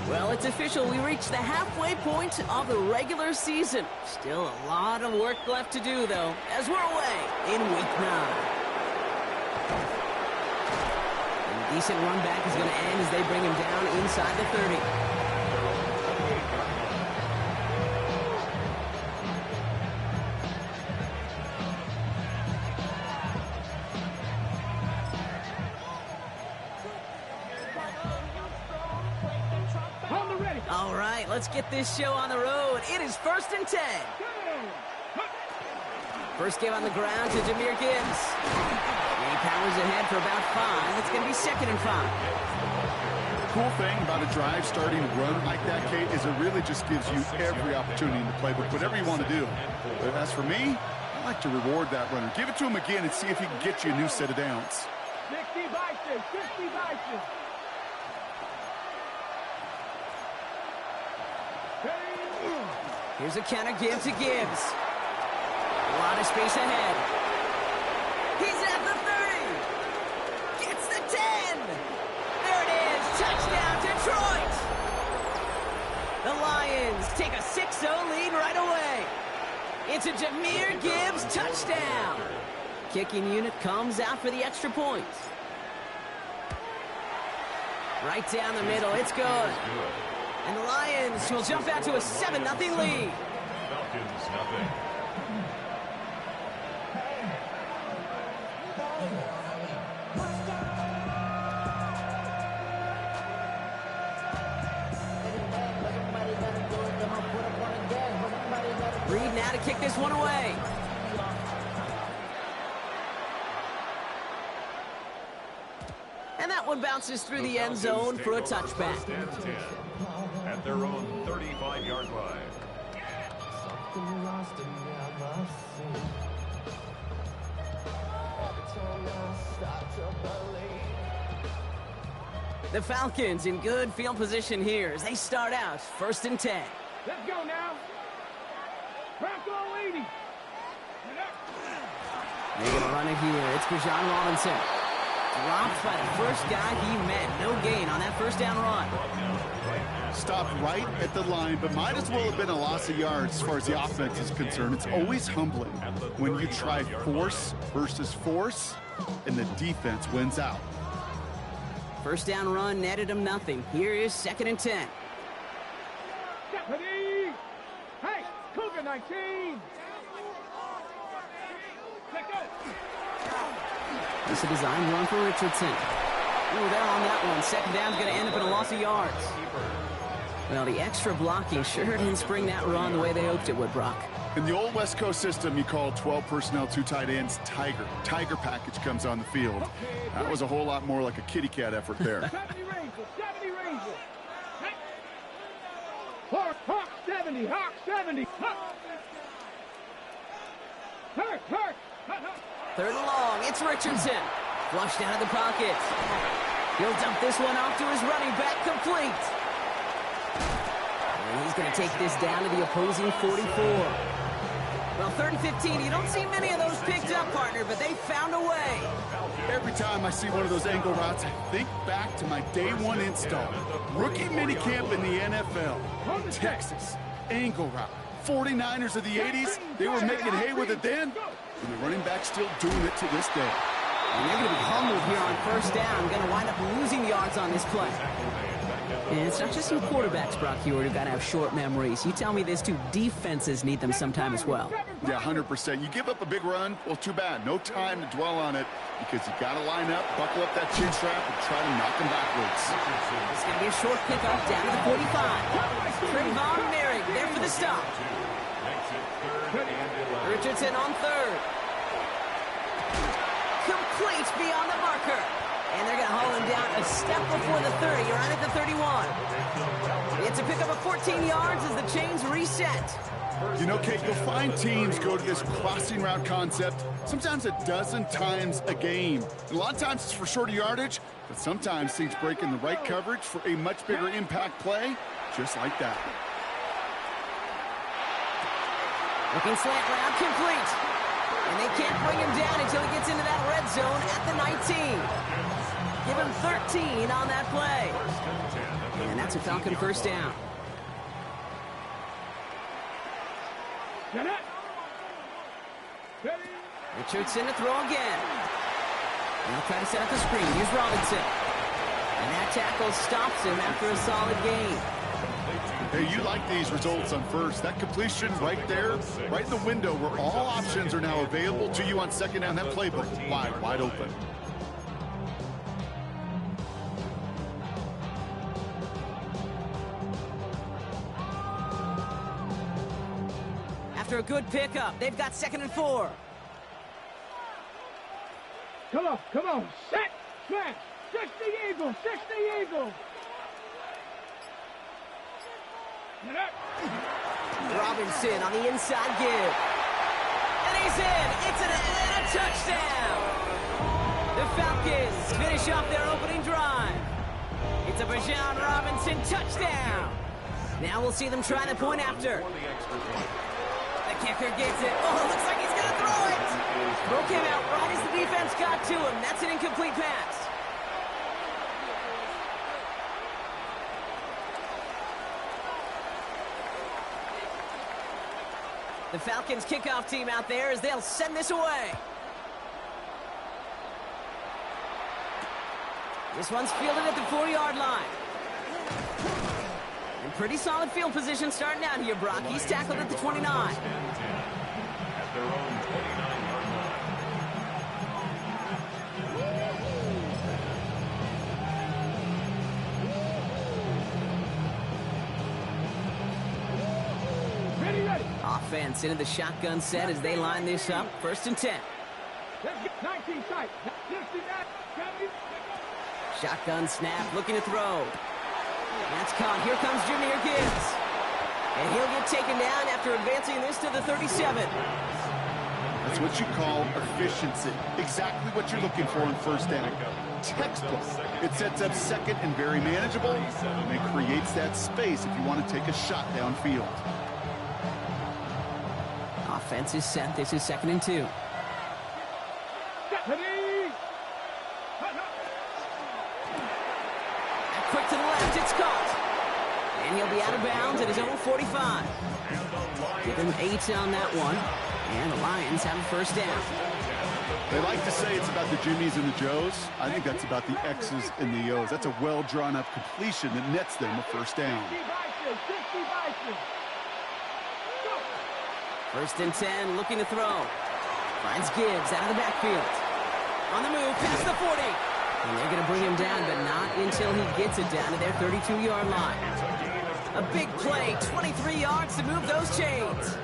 Well, it's official. We reached the halfway point of the regular season. Still a lot of work left to do, though, as we're away in Week 9. And a decent run back is going to end as they bring him down inside the 30. All right, let's get this show on the road. It is 1st and 10. First game on the ground to Jahmyr Gibbs. He powers ahead for about 5. It's going to be 2nd and 5. Cool thing about a drive starting to run like that, Kate, is it really just gives you every opportunity in the playbook, whatever you want to do. But as for me, I like to reward that runner. Give it to him again and see if he can get you a new set of downs. 60 Bison, 60 Bison. Here's a counter give to Gibbs. A lot of space ahead. He's at the 30. Gets the 10. There it is. Touchdown, Detroit. The Lions take a 6-0 lead right away. It's a Jahmyr Gibbs touchdown. Kicking unit comes out for the extra point. Right down the middle. It's good. And the Lions will jump out to a 7-0 lead. Falcons, nothing. Reed now to kick this one away. And that one bounces through the end zone for a touchback. First and 10 at their own 35-yard line. The Falcons in good field position here as they start out 1st and 10. Let's go now. Bronco 80. They're going to run it here. It's Bijan Robinson. Dropped by the first guy he met. No gain on that first down run. Stopped right at the line, but might as well have been a loss of yards as far as the offense is concerned. It's always humbling when you try force versus force, and the defense wins out. First down run netted him nothing. Here is 2nd and 10. Deputy! Hey, Cougar 19! Let go! This is a design run for Richardson. Oh, they're on that one. 2nd down's going to end up in a loss of yards. Well, the extra blocking sure didn't spring that run the way they hoped it would, Brock. In the old West Coast system, you call 12 personnel, 2 tight ends, Tiger. Tiger package comes on the field. That was a whole lot more like a kitty cat effort there. 70 Ranger, 70 Ranger. Hey. Hawk 70, Hawk 70. Hawk. Hurt. 3rd and long. It's Richardson. Flushed out of the pocket. He'll dump this one off to his running back, complete. And he's going to take this down to the opposing 44. Well, 3rd and 15, you don't see many of those picked up, partner, but they found a way. Every time I see one of those angle routes, I think back to my day 1 install. Rookie minicamp in the NFL. Texas, angle route. 49ers of the 80s, they were making hay with it then, and the running back's still doing it to this day. And they're going to be humbled here on 1st down. Going to wind up losing yards on this play. And it's not just some quarterbacks, Brock Huard, who've got to have short memories. You tell me this too, defenses need them sometime as well. Yeah, 100%. You give up a big run, well, too bad. No time to dwell on it because you got to line up, buckle up that chin strap, and try to knock them backwards. It's going to be a short pickup down to the 45. Trayvon Merrick there for the stop. Richardson on 3rd. Complete beyond the marker. And they're going to haul him down a step before the 30, right at the 31. It's a pickup of 14 yards as the chains reset. You know, Kate, you'll find teams go to this crossing route concept sometimes a dozen times a game. And a lot of times it's for shorter yardage, but sometimes things break in the right coverage for a much bigger impact play, just like that. Looking slant route, complete. And they can't bring him down until he gets into that red zone at the 19. Give him 13 on that play. And that's a Falcon first down. Get it. Ready. Richardson to throw again. And he'll try to set up the screen. Here's Robinson. And that tackle stops him after a solid gain. Hey, you like these results on first. That completion right there, right in the window where all options are now available to you on second down. That playbook wide open. After a good pickup, they've got 2nd and 4. Come on. Set. Smash. 60 Eagles. 60 Eagles. Get up. Robinson on the inside give. And he's in. It's an Atlanta touchdown. The Falcons finish off their opening drive. It's a Bijan Robinson touchdown. Now we'll see them try the point after. The kicker gets it. Oh, looks like he's going to throw it. Broke him out right as the defense got to him. That's an incomplete pass. The Falcons kickoff team out there as they'll send this away. This one's fielded at the 4-yard line. In pretty solid field position starting out here, Brock. He's tackled at the 29. At their own 29-yard line. Ready. Offense into the shotgun set as they line this up. 1st and 10. Let's get 19 sight. 69. Shotgun snap, looking to throw. That's caught. Here comes Jahmyr Gibbs. And he'll get taken down after advancing this to the 37. That's what you call efficiency. Exactly what you're looking for in first down. Textbook. It sets up second and very manageable, and it creates that space if you want to take a shot downfield. Offense is set. This is 2nd and 2. Quick to the left, it's caught. And he'll be out of bounds at his own 45. Give him 8 on that one. And the Lions have a first down. They like to say it's about the Jimmies and the Joes. I think that's about the X's and the O's. That's a well-drawn-up completion that nets them a first down. 1st and 10, looking to throw. Finds Gibbs out of the backfield. On the move, past the 40. And they're going to bring him down, but not until he gets it down to their 32-yard line. A big play, 23 yards to move those chains.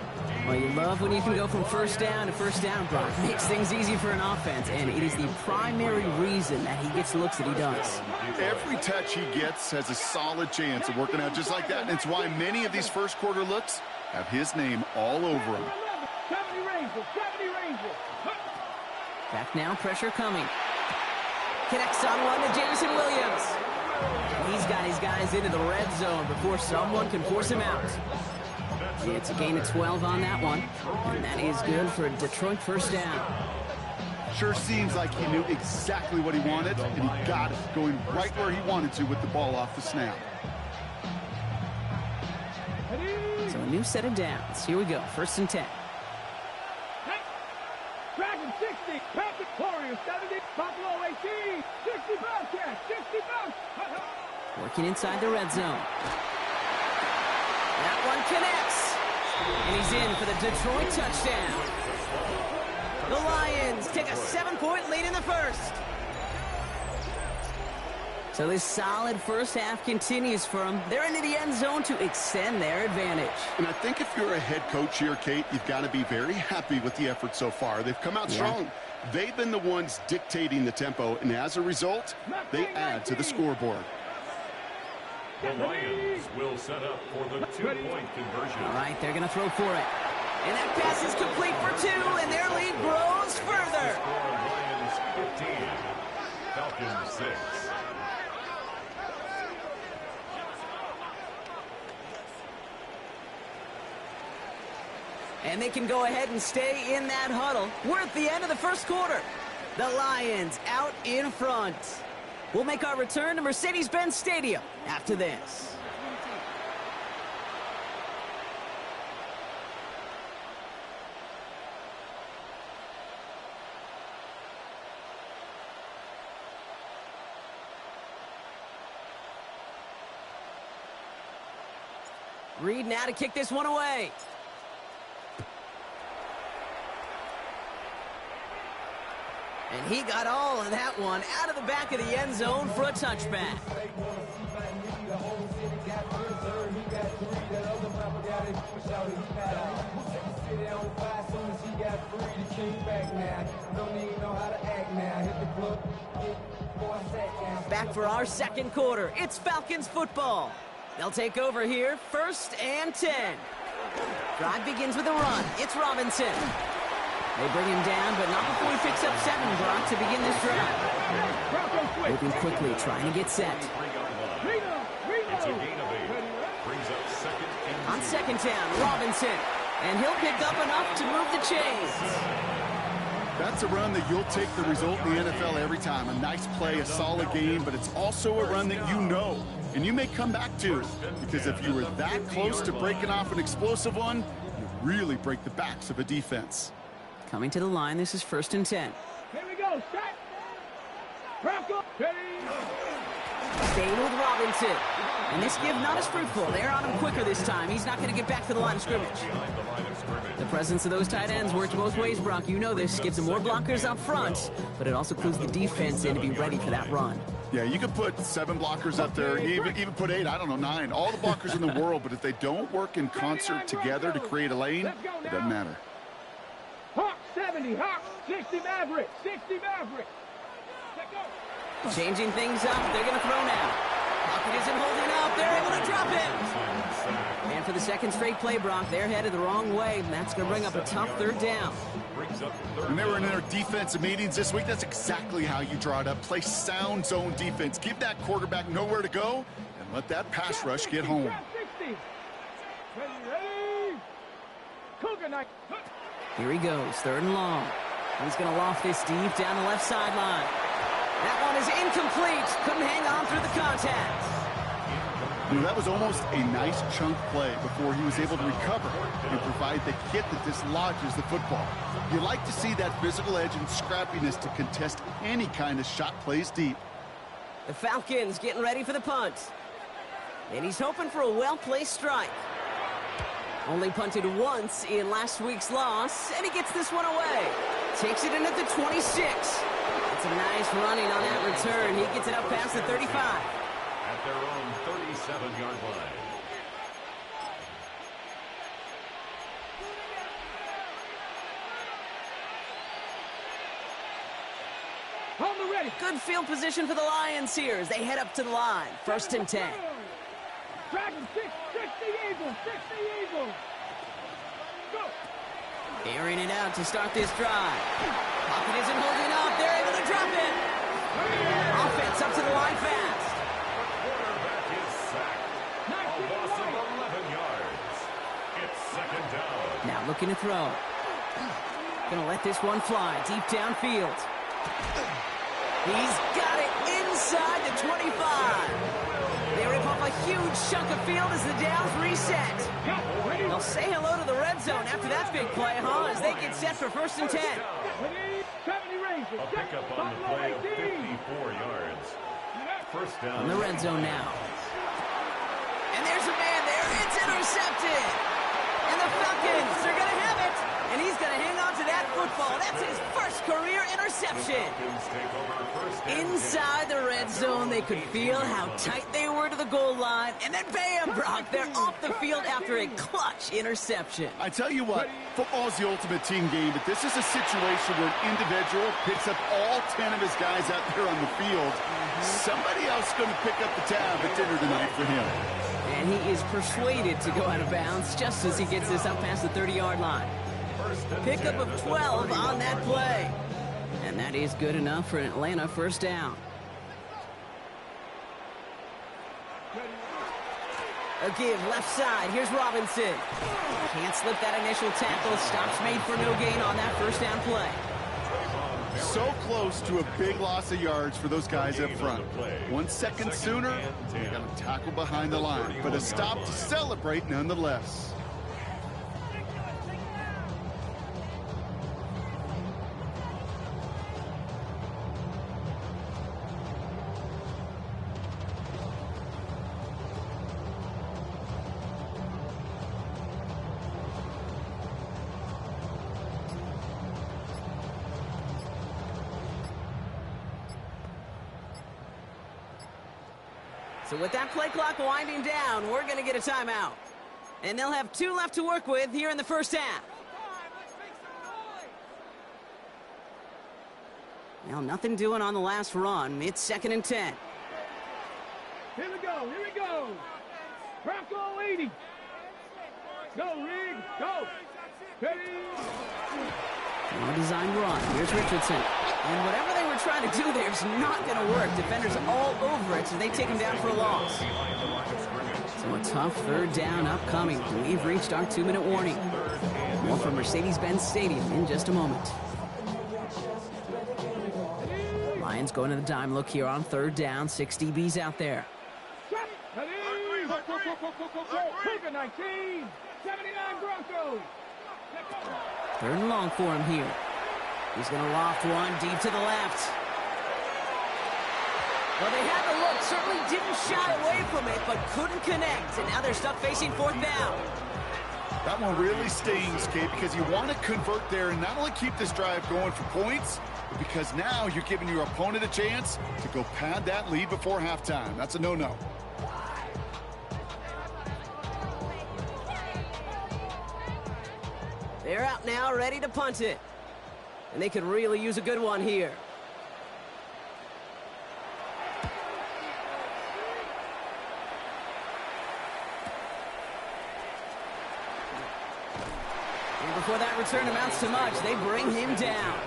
Well, you love when you can go from first down to first down, Brock. Makes things easy for an offense, and it is the primary reason that he gets the looks that he does. Every touch he gets has a solid chance of working out just like that, and it's why many of these first quarter looks have his name all over them. 70 Rangers. Back now, pressure coming. Connects on one to Jameson Williams. He's got his guys into the red zone before someone can force him out. It's a gain of 12 on that one, and that is good for a Detroit first down. Sure seems like he knew exactly what he wanted, and he got it, going right where he wanted to with the ball off the snap. So a new set of downs. Here we go, 1st and 10. Dragon 60, Patrick Warrior 70, Buffalo 18, 60 Bobcats, 60 Bobcats. Working inside the red zone. That one connects. And he's in for the Detroit touchdown. The Lions take a 7-point lead in the first. So this solid first half continues for them. They're into the end zone to extend their advantage. And I think if you're a head coach here, Kate, you've got to be very happy with the effort so far. They've come out strong. They've been the ones dictating the tempo, and as a result, they add to the scoreboard. The Lions will set up for the 2-point conversion. All right, they're going to throw for it. And that pass is complete for 2, and their lead grows further. Lions 15, Falcons 6. And they can go ahead and stay in that huddle. We're at the end of the first quarter. The Lions out in front. We'll make our return to Mercedes-Benz Stadium after this. Reed now to kick this one away. And he got all of that one out of the back of the end zone for a touchback. Back for our second quarter. It's Falcons football. They'll take over here, 1st and 10. Drive begins with a run. It's Robinson. They bring him down, but not before he picks up 7, Brock, to begin this drive. Moving quickly, trying to get set. It's a gain of 8. Brings up 2nd and On 2nd down, Robinson. And he'll pick up enough to move the chains. That's a run that you'll take the result in the NFL every time. A nice play, a solid game, but it's also a run that you know and you may come back to, because if you were that close to breaking off an explosive one, you really break the backs of a defense. Coming to the line, this is 1st and 10. Here we go, set. Bronco, ready. Staying with Robinson. And this give not as fruitful. They're on him quicker this time. He's not going to get back to the line of scrimmage. behind the line of scrimmage. The presence of those tight ends works both ways, Brock. You know this. Gives them more blockers up front, but it also clues the defense in to be ready for that run. Yeah, you could put 7 blockers up there, even put 8, I don't know, 9. All the blockers in the world, but if they don't work in concert together to create a lane, it doesn't matter. Hawk 70, Hawk 60 Maverick, 60 Maverick. Let go. Changing things up. They're going to throw now. Pocket isn't holding up. They're able to drop it. And for the second straight play, Brock, they're headed the wrong way, and that's going to bring up a tough 3rd down. Brings up 3rd. When they were in their defensive meetings this week, that's exactly how you draw it up. Play sound zone defense. Give that quarterback nowhere to go, and let that pass rush get home. 60. Ready. Cougar Knight. Here he goes, 3rd and long. He's going to loft this deep down the left sideline. That one is incomplete. Couldn't hang on through the contact. You know, that was almost a nice chunk play before he was able to recover and provide the hit that dislodges the football. You like to see that physical edge and scrappiness to contest any kind of shot plays deep. The Falcons getting ready for the punt. And he's hoping for a well-placed strike. Only punted once in last week's loss, and he gets this one away. Takes it in at the 26. It's a nice running on that return. He gets it up past the 35. At their own 37-yard line. On the ready. Good field position for the Lions here as they head up to the line. 1st and 10. Dragon 60 Eagles, 60 Eagles. Go. Airing it out to start this drive. Pocket isn't holding up. They're able to drop it. Offense up to the line fast. Quarterback is sacked. A loss of 11 yards. It's 2nd down. Now looking to throw. Gonna let this one fly deep downfield. He's got it inside the 25. They rip off a huge chunk of field as the downs reset. They'll say hello to the red zone after that big play, huh? As they get set for 1st and 10. 70 Rangers. A pickup on the play of 54 yards. 1st down. In the red zone now. And there's a man there. It's intercepted. And the Falcons are going to have it. And he's going to hang on to that football. That's his first career interception. Falcons take over 1st and 10. Inside the red zone, they could feel how tight they were to the goal line. And then bam, Brock, they're off the field after a clutch interception. I tell you what, football's the ultimate team game, but this is a situation where an individual picks up all 10 of his guys out there on the field. Somebody else is going to pick up the tab at dinner tonight for him. And he is persuaded to go out of bounds just as he gets this up past the 30-yard line. Pickup of 12 on that play. And that is good enough for an Atlanta 1st down. A give left side. Here's Robinson. Can't slip that initial tackle. Stops made for no gain on that 1st down play. So close to a big loss of yards for those guys up front. 1 second sooner, they got to tackle behind the line. But a stop to celebrate nonetheless. So with that play clock winding down, we're going to get a timeout. And they'll have 2 left to work with here in the first half. Well, nothing doing on the last run. It's 2nd and 10. Here we go, here we go. Bronco 80. Go, Rig, go. Ready. Well-designed run. Here's Richardson. And whatever they were trying to do there is not going to work. Defenders all over it, so they take him down for a loss. So a tough 3rd down upcoming. We've reached our 2-minute warning. More from Mercedes-Benz Stadium in just a moment. Lions going to the dime look here on 3rd down. 6 DBs out there. 19, 79 Broncos. 3rd and long for him here. He's going to loft one deep to the left. Well, they had the look, certainly didn't shy away from it, but couldn't connect, and now they're stuck facing 4th down. That one really stings, Kate, because you want to convert there and not only keep this drive going for points, but because now you're giving your opponent a chance to go pad that lead before halftime. That's a no-no. They're out now, ready to punt it. And they could really use a good one here. And before that return amounts to much, they bring him down.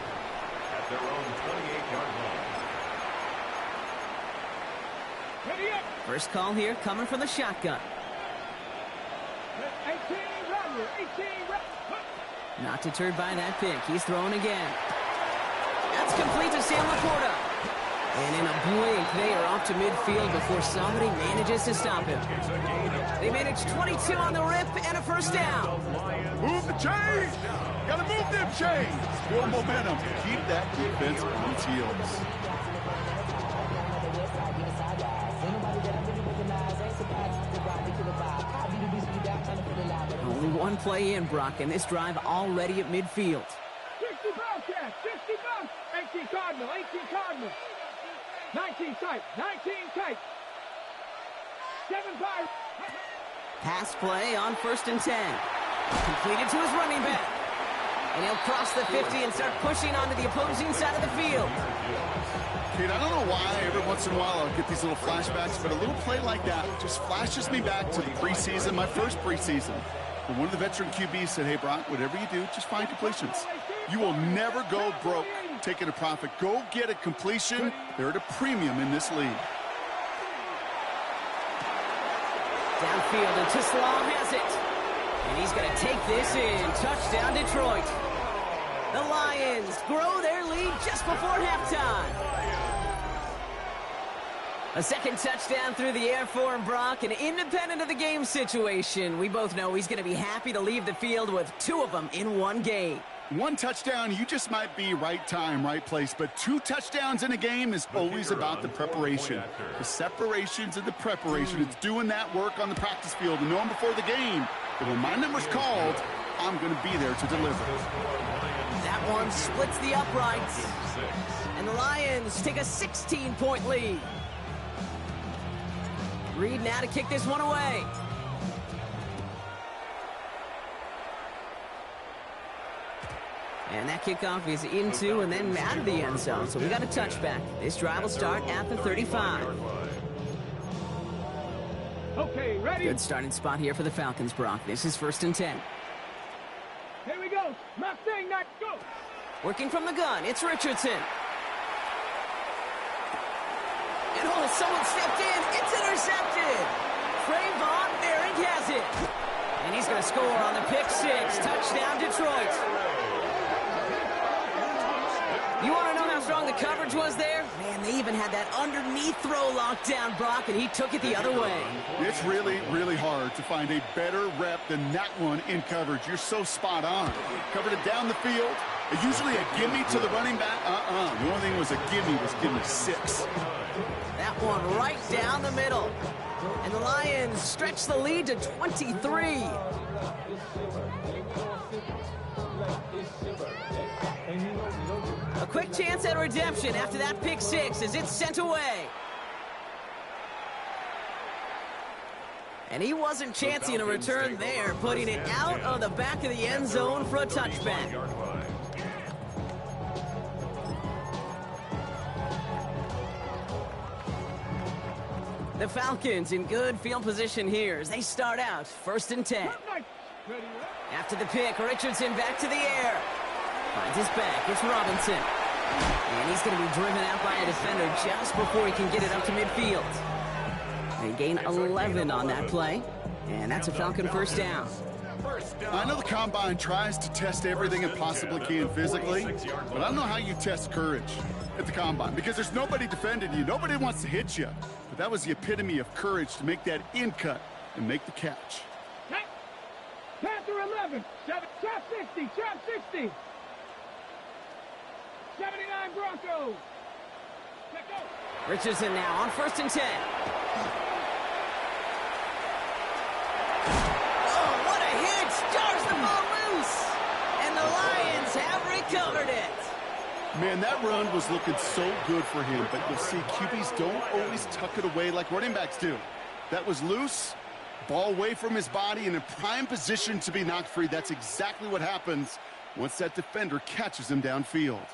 At their own 28-yard line. Ready up. First call here coming from the shotgun. 18 Rattler, 18 Rattler. Not deterred by that pick. He's throwing again. That's complete to Sam Laporta. And in a blink, they are off to midfield before somebody manages to stop him. They manage 22 on the rip and a first down. Move the chains! Gotta move them chains! Build momentum. Keep that defense on its heels. Only one play in, Brock, and this drive already at midfield. 60 Bobcats, 60 Bobcats. 18 Cardinal, 18 Cardinal. 19 tight, 19 tight. 7 5. Pass play on 1st and 10. Completed to his running back. And he'll cross the 50 and start pushing onto the opposing side of the field. Kate, I don't know why every once in a while I'll get these little flashbacks, but a little play like that just flashes me back to the preseason, my first preseason. When one of the veteran QBs said, hey, Brock, whatever you do, just find completions. You will never go broke taking a profit. Go get a completion. They're at a premium in this league. Downfield, and Tislam has it. And he's going to take this in. Touchdown, Detroit. The Lions grow their lead just before halftime. A second touchdown through the air for him, Brock, and independent of the game situation, we both know he's going to be happy to leave the field with 2 of them in one game. One touchdown, you just might be right time, right place, but 2 touchdowns in a game is always about the preparation. The separations and the preparation. It's doing that work on the practice field and knowing before the game that when my number's called, I'm going to be there to deliver. That one splits the uprights, and the Lions take a 16-point lead. Reed now to kick this one away. And that kickoff is into and then out of the end zone. So we got a touchback. This drive will start at the 35. Okay, ready? Good starting spot here for the Falcons, Brock. This is 1st and 10. Here we go. Mustang, not go. Working from the gun, it's Richardson. And oh, someone stepped in. It's intercepted. Trayvon Merrick has it. And he's going to score on the pick 6. Touchdown, Detroit. You want to know strong the coverage was there? Man, they even had that underneath throw locked down, Brock, and he took it the other way. It's really, really hard to find a better rep than that one in coverage. You're so spot on. Covered it down the field. Usually a gimme to the running back. The only thing was a gimme was gimme 6. That one right down the middle. And the Lions stretch the lead to 23. A quick chance at redemption after that pick 6 as it's sent away. And he wasn't chancing a return there, putting it out of the back of the end zone for a touchback. The Falcons in good field position here as they start out 1st and 10. After the pick, Richardson back to the air. Finds his back. It's Robinson. And he's going to be driven out by a defender just before he can get it up to midfield. They gain 11 on that play. And that's a Falcon first down. I know the Combine tries to test everything it possibly can physically, but I don't know how you test courage at the Combine because there's nobody defending you. Nobody wants to hit you. But that was the epitome of courage to make that in cut and make the catch. Panther 11, trap 60, trap 60. 79 Broncos. Let's go. Richardson now on 1st and 10. Oh, what a hit! Jars the ball loose! And the Lions have recovered it. Man, that run was looking so good for him, but you'll see QBs don't always tuck it away like running backs do. That was loose, ball away from his body, and in prime position to be knocked free. That's exactly what happens once that defender catches him downfield.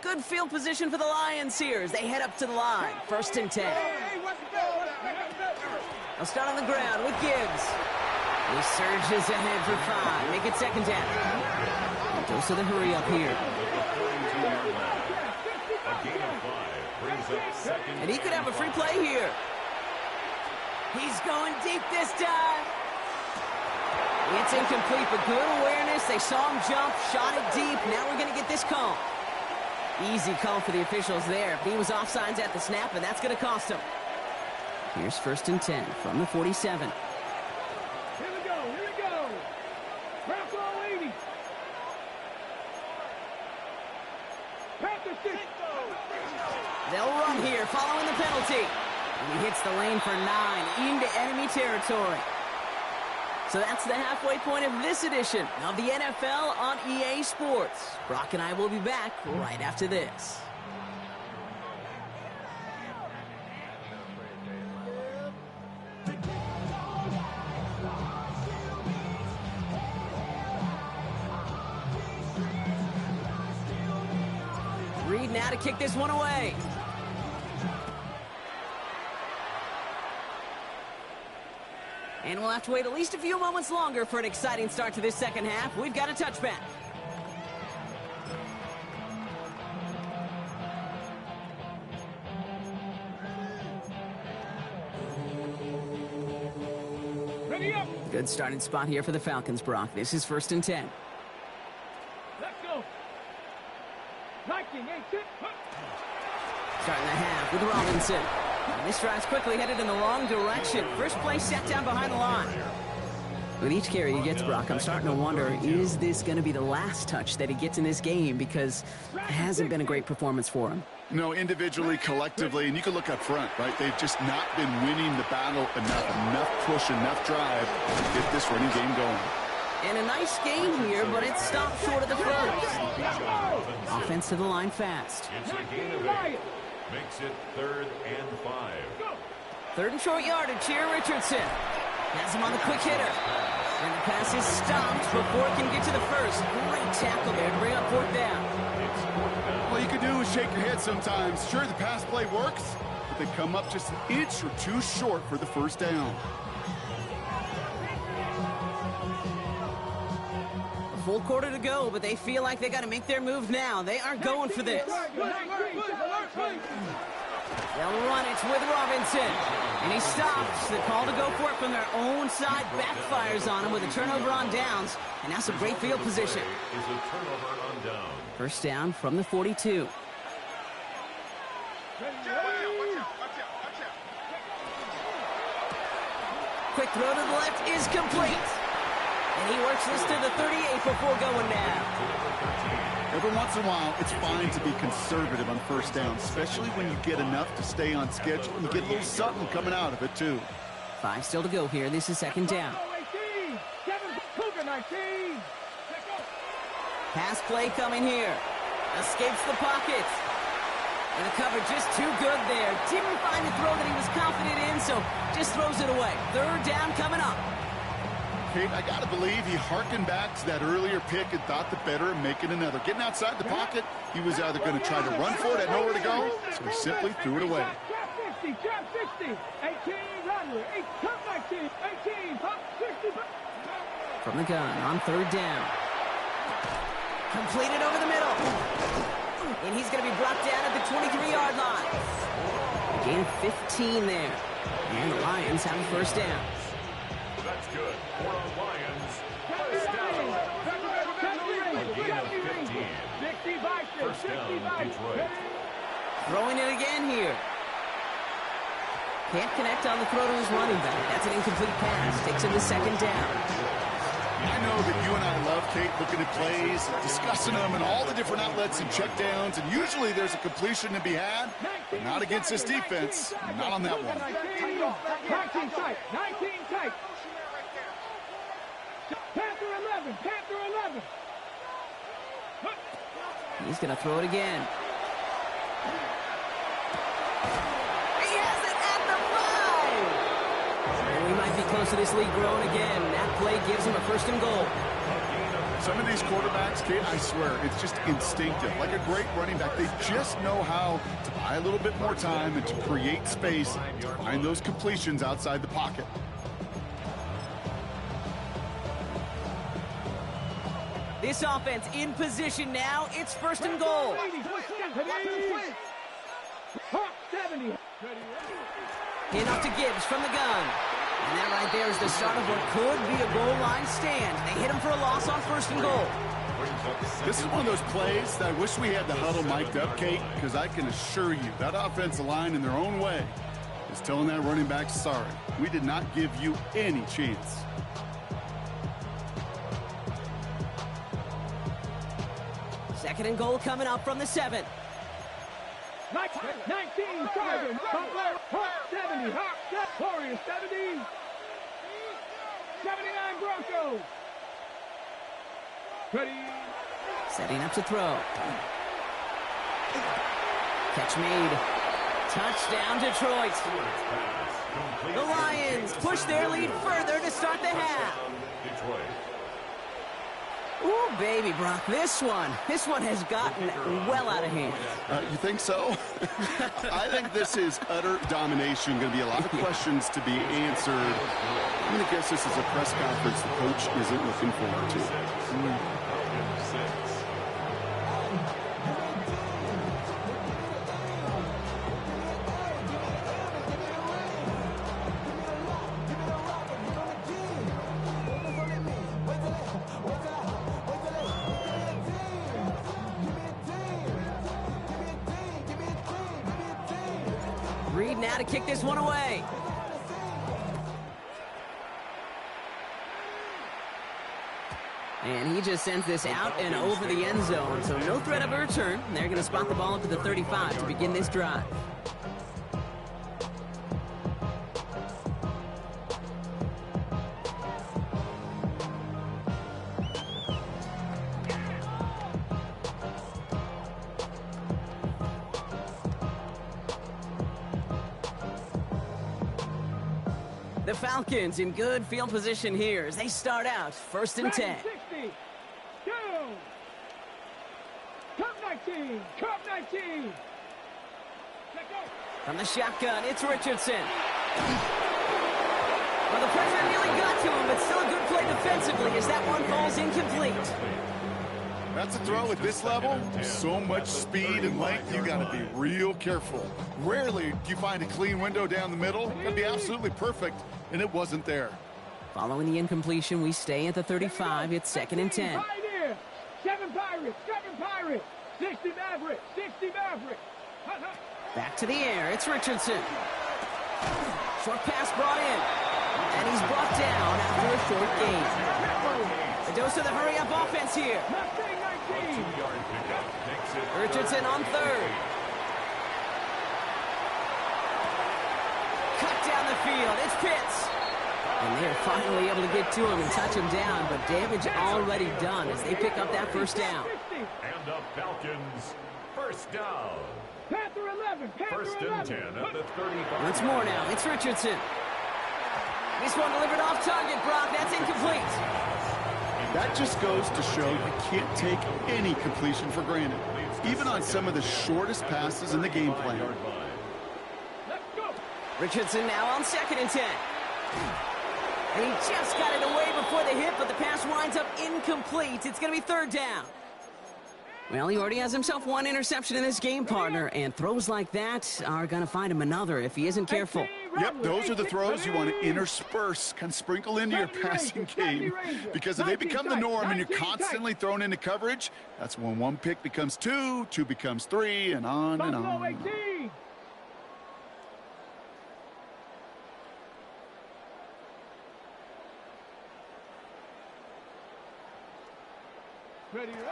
Good field position for the Lions here as they head up to the line. 1st and 10. They'll start on the ground with Gibbs. He surges ahead for 5. Make it 2nd down. Dose of the hurry up here. And he could have a free play here. He's going deep this time. It's incomplete, but good awareness. They saw him jump, shot it deep. Now we're going to get this call. Easy call for the officials there. He was offsides at the snap, and that's going to cost him. Here's 1st and 10 from the 47. Here we go. Bronco 80. Panther 6. They'll run here following the penalty. And he hits the lane for 9 into enemy territory. So that's the halfway point of this edition of the NFL on EA Sports. Brock and I will be back right after this. Reed now to kick this one away. And we'll have to wait at least a few moments longer for an exciting start to this second half. We've got a touchback. Ready up. Good starting spot here for the Falcons, Brock. This is 1st and 10. Let's go. 19, 18. Starting the half with Robinson. And this drive's quickly headed in the wrong direction. First play set down behind the line. With each carry he gets, Brock, I'm starting to wonder, is this going to be the last touch that he gets in this game? Because it hasn't been a great performance for him. No, individually, collectively, and you can look up front, right? They've just not been winning the battle enough push, enough drive to get this running game going. And a nice game here, but it stopped short of the first. Offense to the line fast. It's a gain of 8. Makes it 3rd and 5. 3rd and short yardage here, Richardson. Has him on the quick hitter. And the pass is stopped before it can get to the first. Great tackle there to bring up 4th down. All you can do is shake your head sometimes. Sure, the pass play works, but they come up just an inch or two short for the 1st down. A full quarter to go, but they feel like they got to make their move now. They are going for this. They'll run it with Robinson. And he stops. The call to go for it from their own side backfires on him with a turnover on downs. And now some great field position. Is a turnover on down. First down from the 42. Quick throw to the left is complete. And he works this to the 38 before going down. Every once in a while, it's fine to be conservative on first down, especially when you get enough to stay on schedule and you get a little something coming out of it, too. 5 still to go here. This is second down. Pass play coming here. Escapes the pocket. And the coverage just too good there. Didn't find the throw that he was confident in, so just throws it away. Third down coming up. Kate, I got to believe he harkened back to that earlier pick and thought the better of making another. Getting outside the pocket, he was either going to try to run for it, had nowhere to go, so he simply threw it away. Drop 50, drop 60, 18, run, 8, top 19, 18, top 60. From the gun on third down. Completed over the middle. And he's going to be brought down at the 23-yard line. A gain of 15 there. And the Lions have a first down. That's good for the Lions. First down. A gain of 15. First down, Detroit. Throwing it again here. Can't connect on the throw to his running back. That's an incomplete pass. Takes him to second down. I know that you and I love, Kate, looking at plays, discussing them, and all the different outlets and checkdowns, and usually there's a completion to be had, but not against this defense, not on that one. 19 tight, 19 tight. Panther 11, Panther 11. He's going to throw it again. He has it at the 5! And we might be close to this league growing again. That play gives him a first and goal. Some of these quarterbacks, Kate, I swear, it's just instinctive. Like a great running back, they just know how to buy a little bit more time and to create space to find those completions outside the pocket. This offense in position now. It's first and goal. 70. Hand off to Gibbs from the gun. And that right there is the start of what could be a goal line stand. They hit him for a loss on first and goal. This is one of those plays that I wish we had the huddle mic'd up, Kate, because I can assure you that offensive line in their own way is telling that running back, sorry, we did not give you any chance. Second and goal coming up from the 7. 19, Sergeant, 70, Warriors, 70, 79 Broncos. Ready. Setting up to throw. Catch made. Touchdown, Detroit. The Lions push their lead further to start the half. Detroit. Ooh, baby, Brock, this one has gotten well out of hand. You think so? I think this is utter domination. Going to be a lot of questions to be answered. I'm going to guess this is a press conference the coach isn't looking forward to. Reed now to kick this one away. And he just sends this out and over the end zone, so no threat of a return. They're going to spot the ball up to the 35 to begin this drive. The Falcons in good field position here as they start out first and 10. 60, go. Cup 19, Cup 19. Let go. From the shotgun, it's Richardson. Well, the pressure nearly got to him, but still a good play defensively as that one falls incomplete. That's a throw at this level. So much speed and length, you got to be real careful. Rarely do you find a clean window down the middle. That'd be absolutely perfect, and it wasn't there. Following the incompletion, we stay at the 35. It's 2nd and 10. 7 Pirates, 60 Mavericks, 60 Mavericks. Back to the air. It's Richardson. Short pass brought in. And he's brought down after a short gain. A dose of the hurry-up offense here. Richardson on 3rd. Cut down the field. It's Pitts. And they're finally able to get to him and touch him down, but damage already done as they pick up that first down. And the Falcons, first down. Panther 11, Panther 1st and 10 at the 35. Once more now, it's Richardson. This one delivered off target, Brock. That's incomplete. That just goes to show you can't take any completion for granted, even on some of the shortest passes in the game plan. Let's go. Richardson now on 2nd and 10. And he just got it away before the hit, but the pass winds up incomplete. It's going to be 3rd down. Well, he already has himself 1 interception in this game, partner, and throws like that are going to find him another if he isn't careful. Yep, those are the throws you want to intersperse, kind of sprinkle into your passing game, because if they become the norm and you're constantly thrown into coverage, that's when 1 pick becomes 2, 2 becomes 3, and on and on. 18. Ready to run.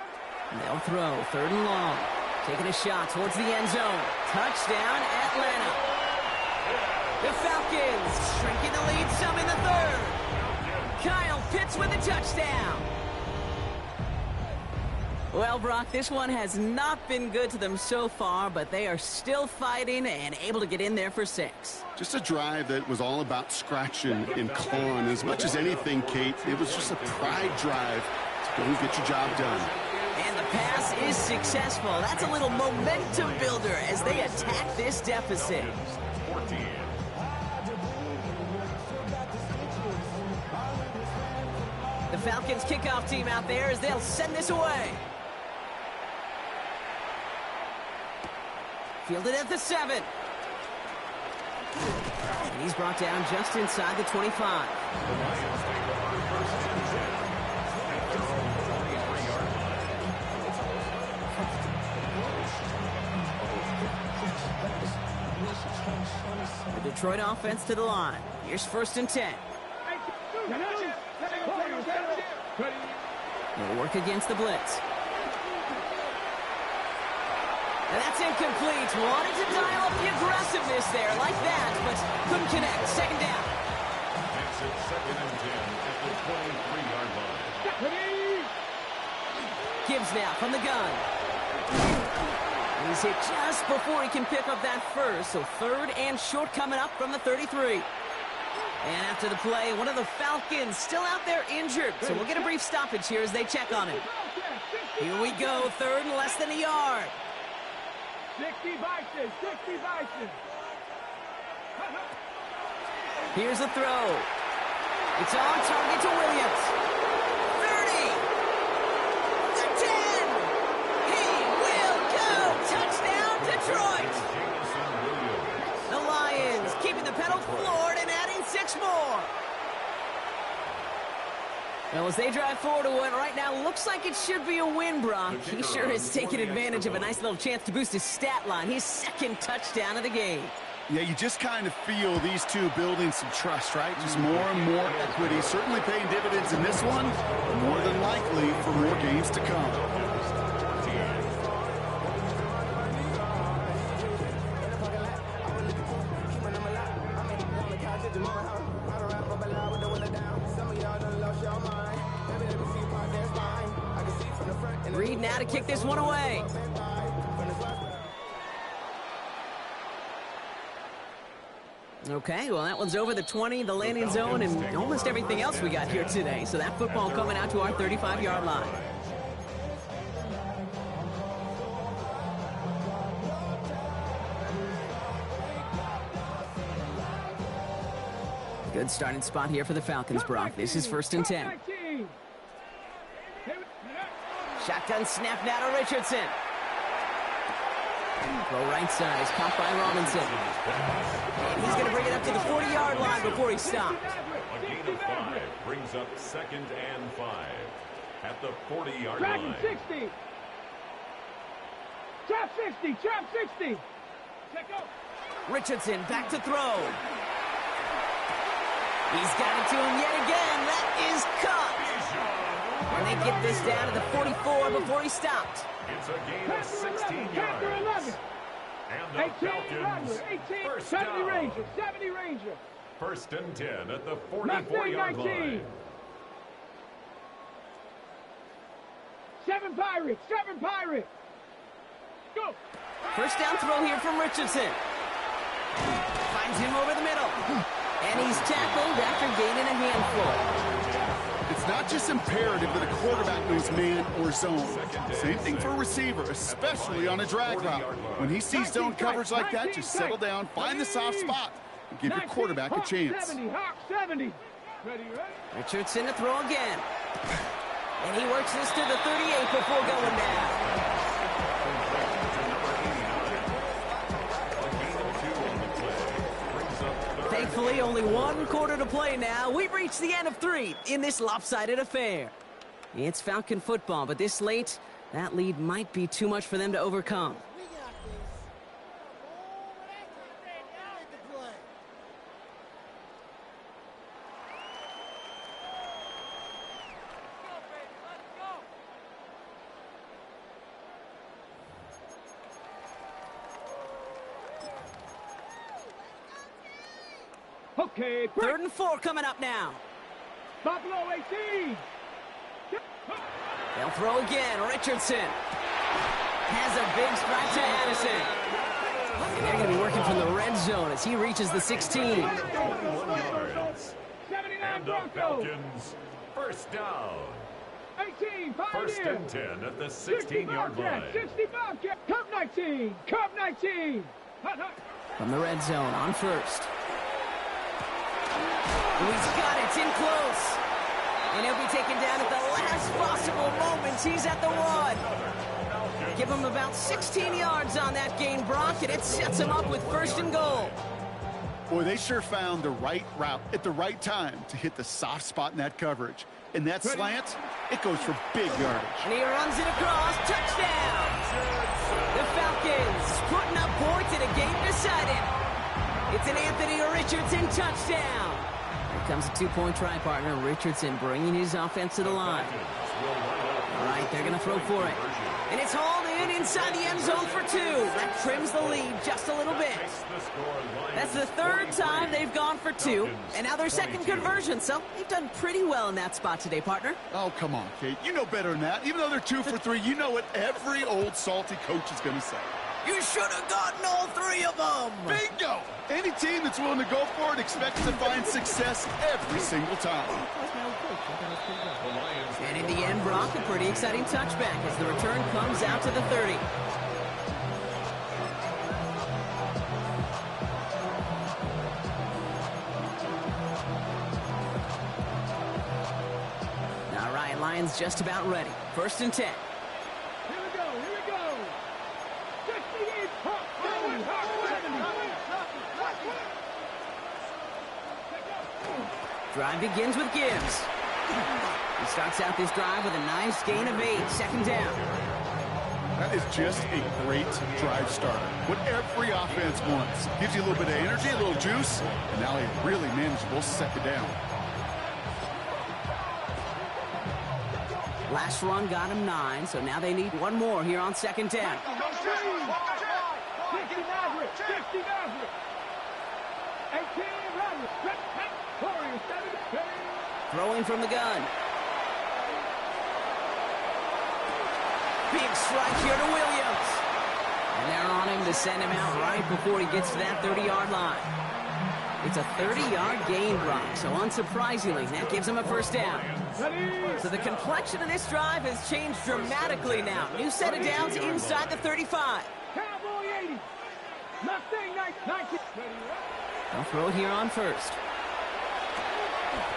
They'll throw 3rd and long. Taking a shot towards the end zone. Touchdown, Atlanta. The Falcons shrinking the lead some in the 3rd. Kyle Pitts with a touchdown. Well, Brock, this one has not been good to them so far, but they are still fighting and able to get in there for 6. Just a drive that was all about scratching and clawing. As much as anything, Kate, it was just a pride drive to go and get your job done. And the pass is successful. That's a little momentum builder as they attack this deficit. 14. The Falcons kickoff team out there as they'll send this away. Fielded at the 7. And he's brought down just inside the 25. The Detroit offense to the line. Here's 1st and 10. They'll work against the blitz. And that's incomplete. Wanted to dial up the aggressiveness there like that, but couldn't connect. 2nd down. It's 2nd and 10 at the 23-yard line. Gibbs now from the gun. And he's hit just before he can pick up that first, so 3rd and short coming up from the 33. And after the play, one of the Falcons still out there injured, so we'll get a brief stoppage here as they check on him. Here we go, 3rd and less than a yard. 60 Bison, 60 Bison. Here's the throw. It's on target to Williams. 30. The 10. He will go. Touchdown, Detroit. The Lions keeping the pedal floored and adding 6 more. Well, as they drive forward to what right now looks like it should be a win, Brock. He sure has taken advantage of a nice little chance to boost his stat line. His 2nd touchdown of the game. Yeah, you just kind of feel these two building some trust, right? Just more and more equity. Certainly paying dividends in this one. More than likely for more games to come. Reed now to kick this one away. Okay, well, that one's over the 20, the landing zone, and almost everything else we got here today. So that football coming out to our 35-yard line. Good starting spot here for the Falcons, Brock. This is 1st and 10. Shotgun snap now to Richardson. Throw right side is caught by Robinson. And he's going to bring it up to the 40-yard line before he stops. A gain of 5 brings up 2nd and 5 at the 40-yard Dragon line. 60. Trap 60. Trap 60. Check out. Richardson back to throw. He's got it to him yet again. That is caught. And they get this down to the 44 before he stopped. It's a gain of 16 Captain 11. yards. And the 18 Falcons, 18, first 70 down. Ranger, 70 Ranger. 1st and 10 at the Mustang 44-yard 19. line. 7 Pirates, 7 Pirates. Go. First down throw here from Richardson. Finds him over the middle. And he's tackled after gaining a handful. It's not just imperative that a quarterback knows man or zone. Same thing for a receiver, especially on a drag route. When he sees zone coverage like that, just settle down, find the soft spot, and give your quarterback a chance. 70, Hawk 70. Ready? Richardson to throw again. And he works this to the 38 before going down. Thankfully, only 1 quarter to play now. We've reached the end of 3 in this lopsided affair. It's Falcon football, but this late, that lead might be too much for them to overcome. We got this. Oh, that's Okay, break. 3rd and 4 coming up now. Buffalo 18. They'll throw again. Richardson has a big strike to Addison. And they're going to be working from the red zone as he reaches the 16. 79 And the Broncos. Falcons, first down. 18 1st Pioneers. and 10 at the 60 16-yard line. Bobcats, 60 Bobcats. Cub 19. Cub 19. Hut, hut. From the red zone on first. He's got it. It's in close. And he'll be taken down at the last possible moments. He's at the 1. Give him about 16 yards on that gain, Brock, and it sets him up with 1st and goal. Boy, they sure found the right route at the right time to hit the soft spot in that coverage. And that slant, it goes for big yardage. And he runs it across. Touchdown! The Falcons putting up points in a game decided. It's an Anthony Richardson touchdown. Here comes a 2-point try partner. Richardson bringing his offense to the line. All right, they're going to throw for it. And it's hauled in inside the end zone for 2. That trims the lead just a little bit. That's the 3rd time they've gone for 2. And now their 2nd conversion. So they've done pretty well in that spot today, partner. Oh, come on, Kate. You know better than that. Even though they're 2 for 3, you know what every old salty coach is going to say. You should have gotten all 3 of them. Bingo! Any team that's willing to go for it expects to find success every single time. And in the end, Brock, a pretty exciting touchback as the return comes out to the 30. All right, Lions just about ready. 1st and 10. Here we go. Here we go. 68 Hawk 70. Hawk 70. Drive begins with Gibbs. He starts out this drive with a nice gain of 8. 2nd down. That is just a great drive starter. What every offense wants. Gives you a little bit of energy, a little juice, and now a really manageable 2nd down. Last run got him 9, so now they need 1 more here on 2nd down. 60 Maverick. 60 Maverick. 18 Maverick. Warriors 70. Throwing from the gun. Big strike here to Williams. And they're on him to send him out right before he gets to that 30-yard line. It's a 30-yard gain, Brock, so unsurprisingly, that gives him a 1st down. So the complexion of this drive has changed dramatically now. New set of downs inside the 35. Cowboy 80. Mustang 19. They'll throw it here on first.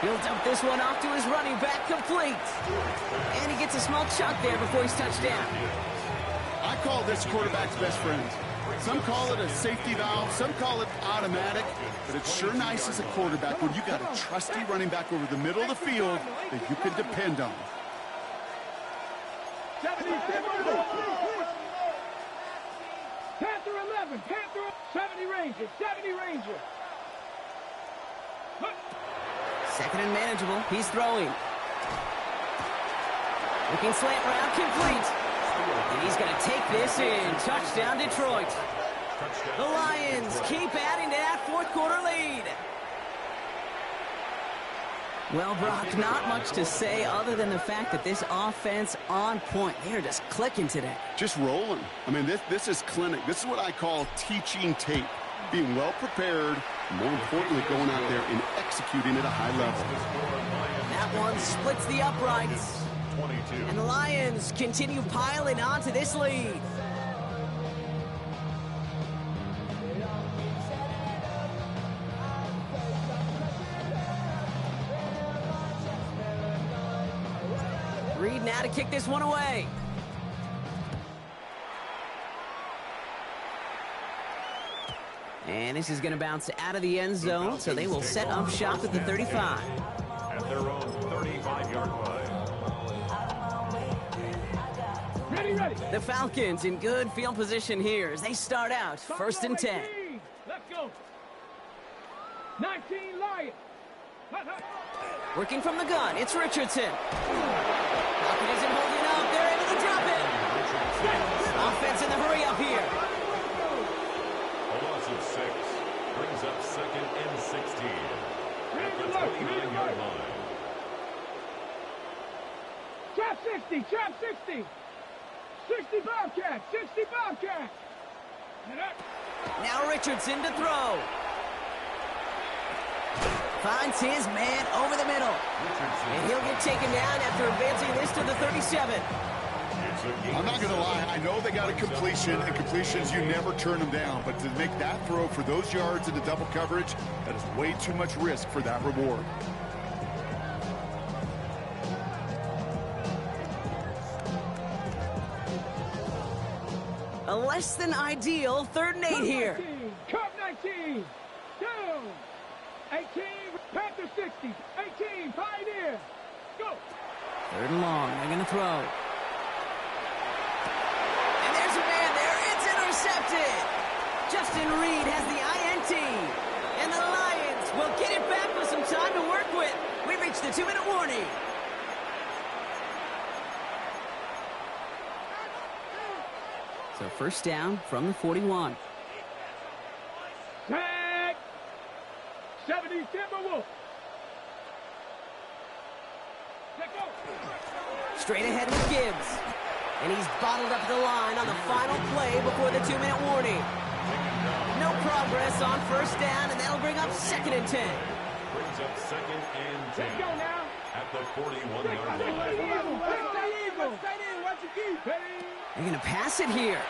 Builds up this one off to his running back, complete. And he gets a small chunk there before he's touched down. I call this quarterback's best friend. Some call it a safety valve, some call it automatic, but it's sure nice as a quarterback when you got a trusty running back over the middle of the field that you can depend on. 70, Panther 11, Panther 70 Ranger, 70 Ranger. Second and manageable. He's throwing. Looking slant route, complete. And he's going to take this in. Touchdown, Detroit. The Lions keep adding to that fourth quarter lead. Well, Brock, not much to say other than the fact that this offense on point. They're just clicking today. Just rolling. I mean, this is clinic. This is what I call teaching tape. Being well prepared, and more importantly, going out there and executing at a high level. That one splits the uprights. And the Lions continue piling onto this lead. Reed now to kick this one away. And this is going to bounce out of the end zone, so they will set up shop at the 35. At their own 35-yard line. Ready. The Falcons in good field position here as they start out first and 10. Let's go. 19 Lions. Working from the gun, it's Richardson. Falcon isn't holding up. They're able to drop it. Offense in the hurry up here. A loss of 6 brings up second and 16 at the 29-yard line. Trap 60, trap 60. 60 Bobcats, 60 Bobcats. Now Richardson to throw. Finds his man over the middle. And he'll get taken down after advancing this to the 37. I'm not going to lie. I know they got a completion, and completions, you never turn them down. But to make that throw for those yards into double coverage, that is way too much risk for that reward. A less than ideal 3rd and 8 here. Cup 19. Down. 18. Panther 60. 18. Pioneer. Go. 3rd and long. They're going to throw. And there's a man there. It's intercepted. Justin Reed has the INT. And the Lions will get it back with some time to work with. We reached the 2-minute warning. So first down from the 41. Tag. 70 Timberwolves. Let's go. Straight ahead with Gibbs. And he's bottled up the line on the final play before the 2-minute warning. No progress on first down, and that'll bring up 2nd and 10. Brings up second and 10 Let's go now. at the 41-yard line. They're going to pass it here.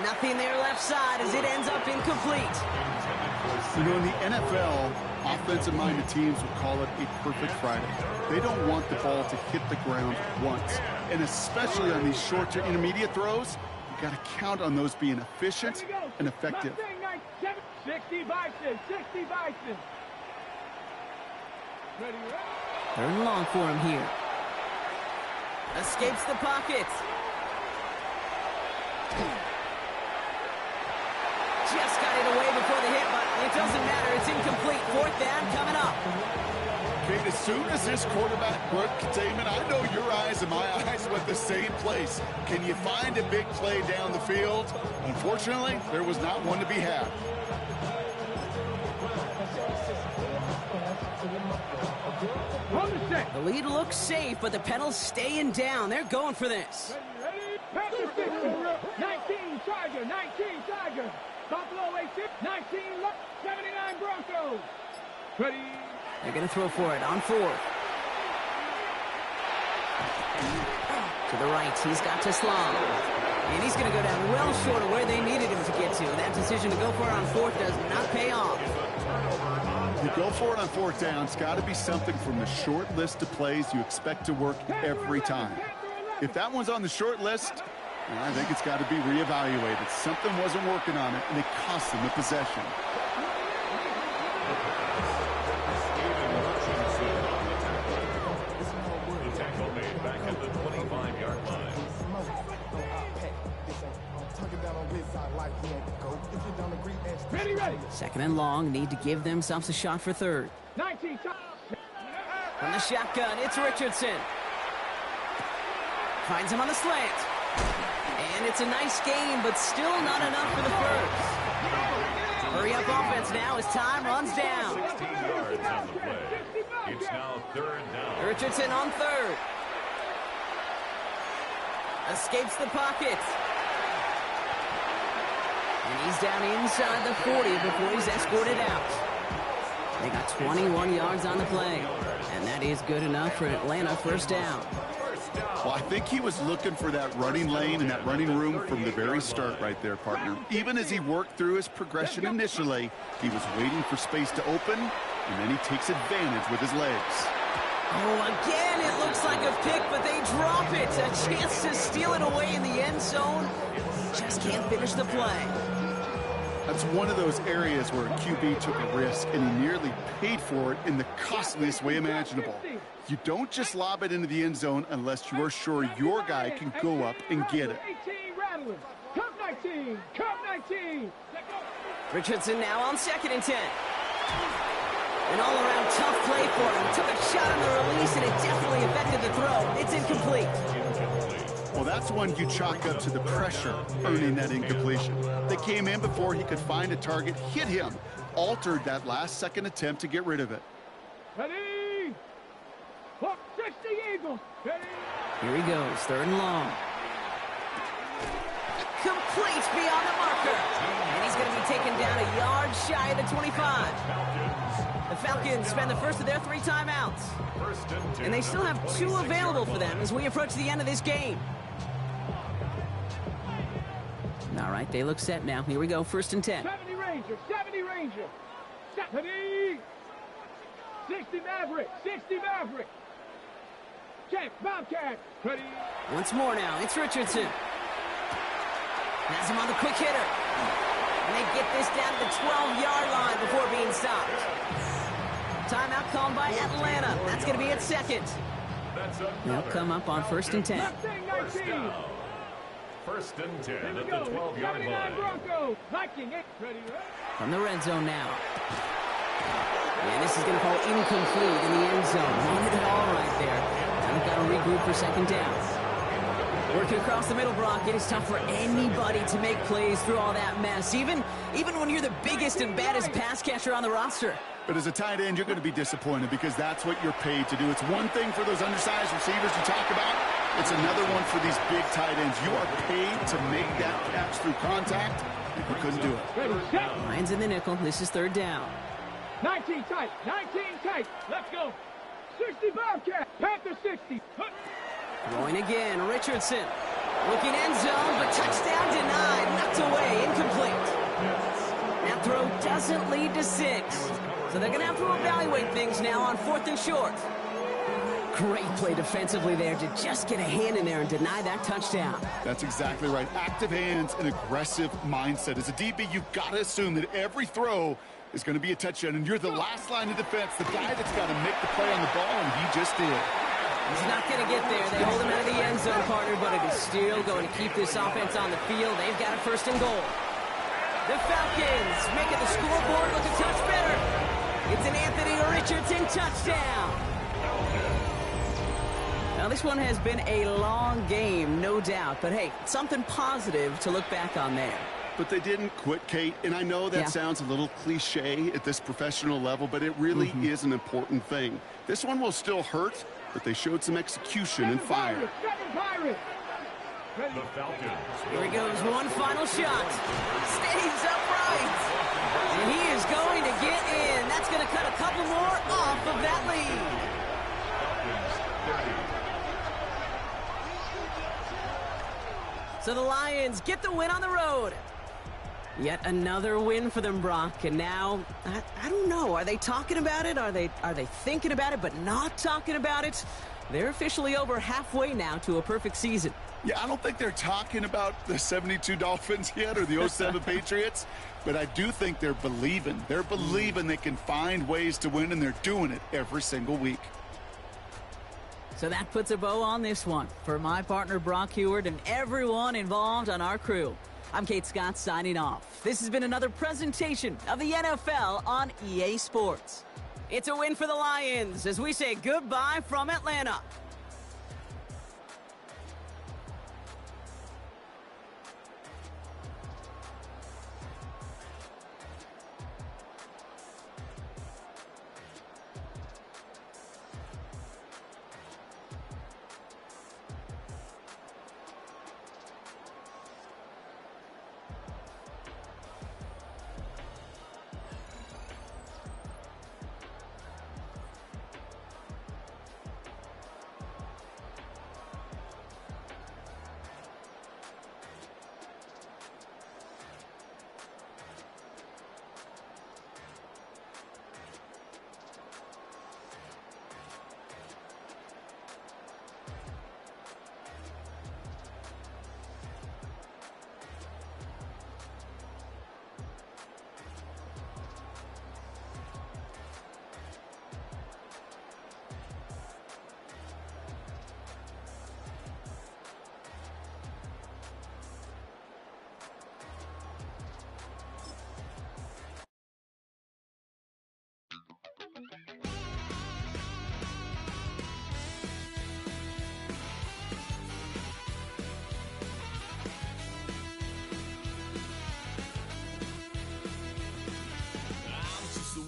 Nothing there left side as it ends up incomplete. You know, in the NFL, offensive-minded teams would call it a perfect Friday. They don't want the ball to hit the ground once. And especially on these short to intermediate throws, you got to count on those being efficient and effective. 60 Bison, 60 Bison. Ready. 3rd and long for him here. Escapes the pocket. Just got it away before the hit, but it doesn't matter. It's incomplete. 4th down coming up. Kate, as soon as this quarterback broke containment, I know your eyes and my eyes went the same place. Can you find a big play down the field? Unfortunately, there was not one to be had. The lead looks safe, but the pedals staying down. They're going for this. Ready? Panther 60. 19 Tiger, 19 Tiger. Buffalo 18, 19 79 Broncos. Ready? They're going to throw for it on 4th. To the right, he's got Teslam. And he's going to go down well short of where they needed him to get to. That decision to go for it on 4th does not pay off. You go for it on fourth down. It's got to be something from the short list of plays you expect to work every time. If that one's on the short list, I think it's got to be reevaluated. Something wasn't working on it, and it cost them the possession. The tackle made back at the 25-yard line. Ready, ready. Second and long, need to give themselves a shot for third. 19 tight. From the shotgun, it's Richardson. Finds him on the slant. And it's a nice game, but still not enough for the first. Hurry up offense now as time runs down. 16 yards on the play. It's now third down. Richardson on third. Escapes the pocket. And he's down inside the 40 before he's escorted out. They got 21 yards on the play. And that is good enough for Atlanta first down. Well, I think he was looking for that running lane and that running room from the very start right there, partner. Even as he worked through his progression initially, he was waiting for space to open, and then he takes advantage with his legs. Oh, again, it looks like a pick, but they drop it. A chance to steal it away in the end zone. Just can't finish the play. That's one of those areas where a QB took a risk, and he nearly paid for it in the costliest way imaginable. You don't just lob it into the end zone unless you are sure your guy can go up and get it. 18 rattling. Come 19. Come 19. Richardson now on 2nd and 10. An all-around tough play for him. Took a shot on the release, and it definitely affected the throw. It's incomplete. Well, that's one you chalk up to the pressure earning that incompletion. They came in before he could find a target, hit him, altered that last-second attempt to get rid of it. Ready. Look, 60 Eagles. Ready. Here he goes, 3rd and long. Complete beyond the marker. And he's going to be taken down a yard shy of the 25. The Falcons spend the first of their 3 timeouts. And they still have 2 available for them as we approach the end of this game. All right, they look set now. Here we go, 1st and 10. 70 Ranger. 70 Ranger. 70. 60 Maverick. 60 Maverick. Check. Bobcat. Ready. Once more now, it's Richardson. Has him on the quick hitter. And they get this down to the 12-yard line before being stopped. Timeout called by Atlanta. That's going to be at 2nd. They'll come up on 1st and 10. First down. 1st and 10 at the 12-yard line. Broncos. Viking. Ready. From the red zone now. And this is going to fall incomplete in the end zone. Wanted it all right there. Now they've got to regroup for 2nd down. Working across the middle, Brock, it is tough for anybody to make plays through all that mess, even when you're the biggest and baddest pass catcher on the roster. But as a tight end, you're going to be disappointed because that's what you're paid to do. It's one thing for those undersized receivers you talk about. It's another one for these big tight ends. You are paid to make that catch through contact, and you couldn't do it. Lions in the nickel. This is 3rd down. 19 tight. 19 tight. Let's go. 60 Bobcat. Panther 60. Throwing again, Richardson. Looking end zone, but touchdown denied. Knocked away, incomplete. That throw doesn't lead to 6. So they're going to have to evaluate things now on 4th and short. Great play defensively there to just get a hand in there and deny that touchdown. That's exactly right. Active hands and aggressive mindset. As a DB, you've got to assume that every throw is going to be a touchdown, and you're the last line of defense, the guy that's got to make the play on the ball, and he just did. He's not going to get there. They hold him out of the end zone, partner, but it is still going to keep this offense on the field. They've got it 1st and goal. The Falcons making the scoreboard look a touch better. It's an Anthony Richardson touchdown. Now, this one has been a long game, no doubt. But, hey, something positive to look back on there. But they didn't quit, Kate, and I know that sounds a little cliche at this professional level, but it really is an important thing. This one will still hurt, but they showed some execution and fire. The Falcons. Here he goes, one final shot. Stays upright. And he is going to get in. That's going to cut a couple more off of that lead. So the Lions get the win on the road. Yet another win for them, Brock. And now, I don't know. Are they talking about it? Are they thinking about it but not talking about it? They're officially over halfway now to a perfect season. Yeah, I don't think they're talking about the 72 Dolphins yet or the 07 Patriots, but I do think they're believing. They're believing they can find ways to win, and they're doing it every single week. So that puts a bow on this one. For my partner Brock Huard and everyone involved on our crew, I'm Kate Scott signing off. This has been another presentation of the NFL on EA Sports. It's a win for the Lions as we say goodbye from Atlanta.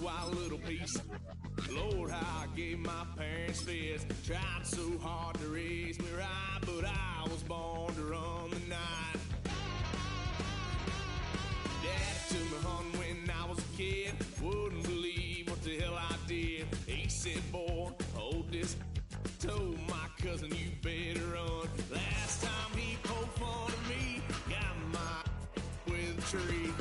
Wild little piece. Lord, how I gave my parents fist. Tried so hard to raise me right, but I was born to run the night. Daddy took me hunting when I was a kid. Wouldn't believe what the hell I did. He said, boy, hold this. Told my cousin, you better run. Last time he poked fun of me, got my with a tree.